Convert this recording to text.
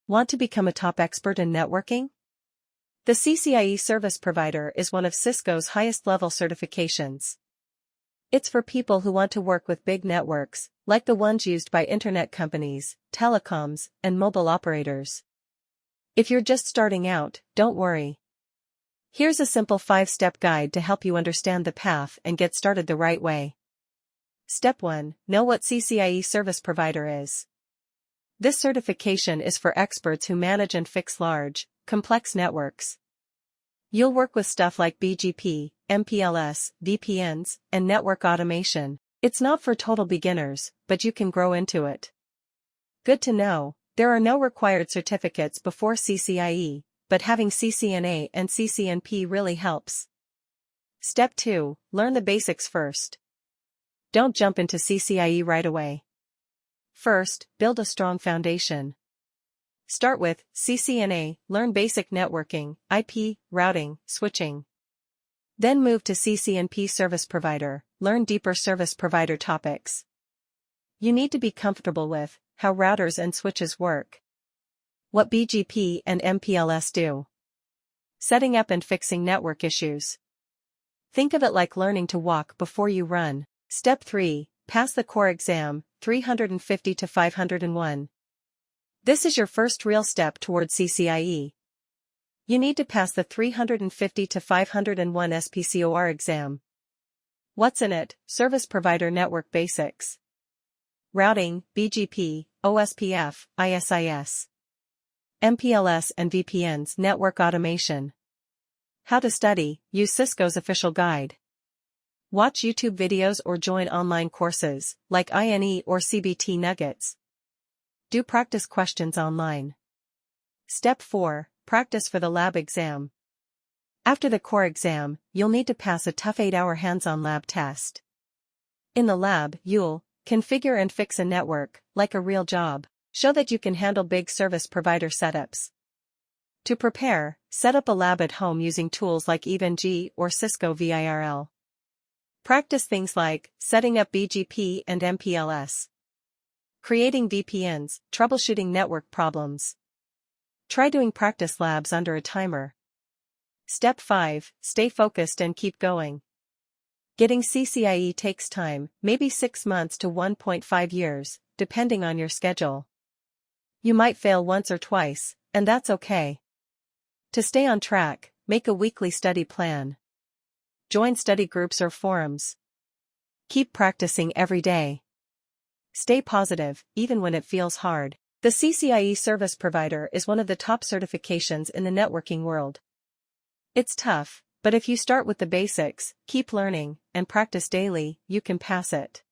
Want to become a top expert in networking? The CCIE Service Provider is one of Cisco's highest-level certifications. It's for people who want to work with big networks, like the ones used by internet companies, telecoms, and mobile operators. If you're just starting out, don't worry. Here's a simple 5-step guide to help you understand the path and get started the right way. Step 1. Know what CCIE Service Provider is. This certification is for experts who manage and fix large, complex networks. You'll work with stuff like BGP, MPLS, VPNs, and network automation. It's not for total beginners, but you can grow into it. Good to know, there are no required certificates before CCIE, but having CCNA and CCNP really helps. Step 2. Learn the basics first. Don't jump into CCIE right away. First, build a strong foundation. Start with CCNA, learn basic networking, IP, routing, switching. Then move to CCNP Service Provider, learn deeper service provider topics. You need to be comfortable with how routers and switches work, what BGP and MPLS do, setting up and fixing network issues. Think of it like learning to walk before you run. Step 3. Pass the core exam, 350 to 501. This is your first real step toward CCIE. You need to pass the 350 to 501 SPCOR exam. What's in it? Service Provider Network Basics. Routing, BGP, OSPF, ISIS. MPLS and VPNs, Network Automation. How to study, use Cisco's official guide. Watch YouTube videos or join online courses, like INE or CBT Nuggets. Do practice questions online. Step 4. Practice for the lab exam. After the core exam, you'll need to pass a tough 8-hour hands-on lab test. In the lab, you'll configure and fix a network, like a real job. Show that you can handle big service provider setups. To prepare, set up a lab at home using tools like EVE-NG or Cisco VIRL. Practice things like setting up BGP and MPLS, creating VPNs, troubleshooting network problems. Try doing practice labs under a timer. Step 5. Stay focused and keep going. Getting CCIE takes time, maybe 6 months to 1.5 years, depending on your schedule. You might fail once or twice, and that's okay. To stay on track, make a weekly study plan. Join study groups or forums. Keep practicing every day. Stay positive, even when it feels hard. The CCIE Service Provider is one of the top certifications in the networking world. It's tough, but if you start with the basics, keep learning, and practice daily, you can pass it.